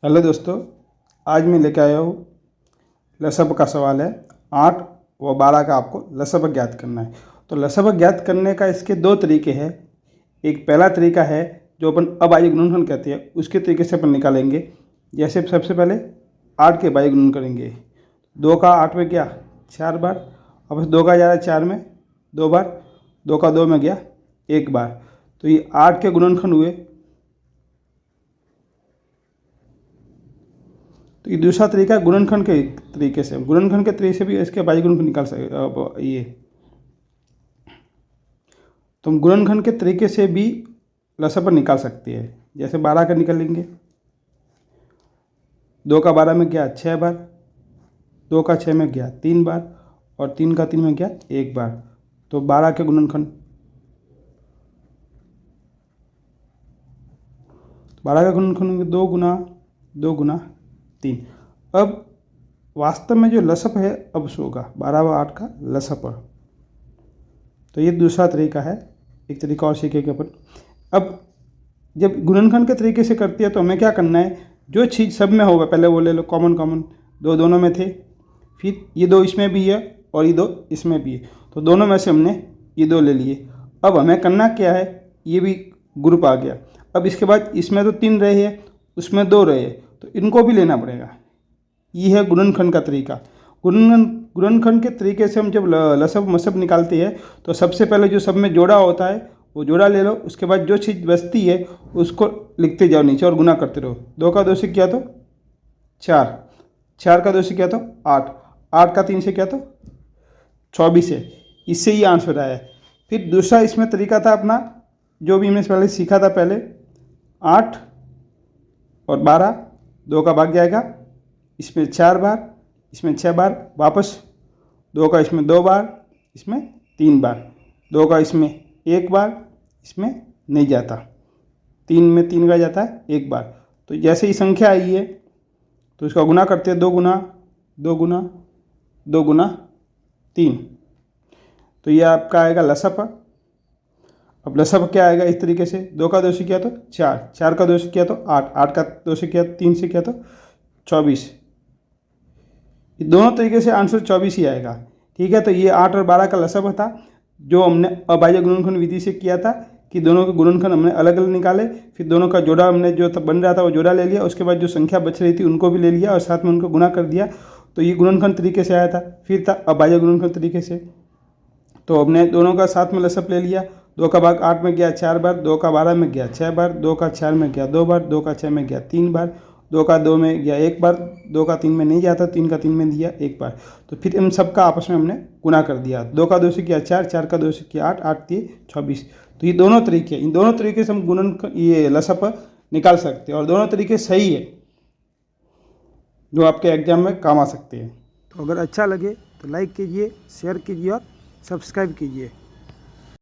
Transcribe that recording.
Hello दोस्तों, आज मैं लेके आया हूँ लसब का सवाल है। 8 व 12 का आपको लसब ज्ञात करना है। तो लसब ज्ञात करने का इसके दो तरीके हैं। एक पहला तरीका है जो अपन अबाह्य गुणनफल कहते हैं, उसके तरीके से अपन निकालेंगे। जैसे सबसे पहले 8 के बाह्य गुणन करेंगे। 2 का 8 में गया 4 बार, अब 2 का जा रहा है 4 में 2 बार, 2 का 2 में गया 1 बार। तो ये 8 के गुणनखंड हुए। तो ये दूसरा तरीका है गुणनखंड के तरीके से। गुणनखंड के तरीके से भी इसके बाह्य गुणनखंड निकाल सकते। ये तो हम गुणनखंड के तरीके से भी लसब निकाल सकते हैं। जैसे 12 का निकालेंगे। 2 का 12 में गया 6 बार, 2 का 6 में गया 3 बार और 3 का 3 में गया 1 बार। तो 12 के गुणनखंड, 12 का गुणनखंड 2 गुना 2 गुना 3। अब वास्तव में जो लसप है अब सो होगा 12 व 8 का लसप। तो ये दूसरा तरीका है। एक तरीका और सीखेंगे अपन। अब जब गुणनखंड के तरीके से करती है तो हमें क्या करना है, जो चीज़ सब में होगा पहले वो ले लो, कॉमन कॉमन। दो दोनों में थे, फिर ये 2 इसमें भी है और ये 2 इसमें भी है, तो दोनों में से हमने ये 2 ले लिए। अब हमें करना क्या है, ये भी ग्रुप आ गया। अब इसके बाद इसमें तो 3 रहे हैं, उसमें 2 रहे, तो इनको भी लेना पड़ेगा। ये है गुणनखंड का तरीका। गुणनखंड के तरीके से हम जब लसब मसब निकालते हैं तो सबसे पहले जो सब में जोड़ा होता है वो जोड़ा ले लो। उसके बाद जो चीज़ बचती है उसको लिखते जाओ नीचे और गुना करते रहो। 2 का 2 से किया तो 4, 4 का 2 से किया तो 8, 8 का 3 से किया तो 24 है। इससे ही आंसर आया है। फिर दूसरा इसमें तरीका था अपना, जो भी हमने पहले सीखा था। पहले 8 और 12, 2 का भाग जाएगा, इसमें 4 बार, इसमें 6 बार वापस, 2 का इसमें 2 बार, इसमें 3 बार, 2 का इसमें 1 बार, इसमें नहीं जाता, 3 में 3 का जाता है 1 बार। तो जैसे ही संख्या आई है तो इसका गुना करते हैं, 2 गुना 2 गुना 2 गुना 3। तो ये आपका आएगा लसप। अब लसब क्या आएगा इस तरीके से, 2 का 2 से किया तो 4, 4 का 2 से किया तो 8, 8 का 2 से किया 3 से किया तो 24। ये दोनों तरीके से आंसर 24 ही आएगा। ठीक है, तो ये 8 और 12 का लसब था जो हमने अबाह्य गुणनखंड विधि से किया था कि दोनों के गुणनखंड हमने अलग अलग निकाले। फिर दोनों का जोड़ा हमने जो बन रहा था वो जोड़ा ले लिया। उसके बाद जो संख्या बच रही थी उनको भी ले लिया और साथ में उनको गुना कर दिया। तो ये गुणनखंड तरीके से आया था। फिर था अबाह्य गुणनखंड तरीके से, तो हमने दोनों का साथ में लसब ले लिया। 2 का भाग 8 में गया 4 बार, 2 का 12 में गया 6 बार, 2 का 4 में गया 2 बार, 2 का 6 में गया 3 बार, 2 का 2 में गया 1 बार, 2 का 3 में नहीं जाता, 3 का 3 में दिया 1 बार। तो फिर इन सब का आपस में हमने गुना कर दिया। 2 का 2 से किया 4, 4 का 2 से किया 8, 8 दिए 24। तो ये दोनों तरीके, इन दोनों तरीके से हम ये लसप निकाल सकते हैं और दोनों तरीके सही है जो आपके एग्जाम में काम आ सकते हैं। तो अगर अच्छा लगे तो लाइक कीजिए, शेयर कीजिए और सब्सक्राइब कीजिए।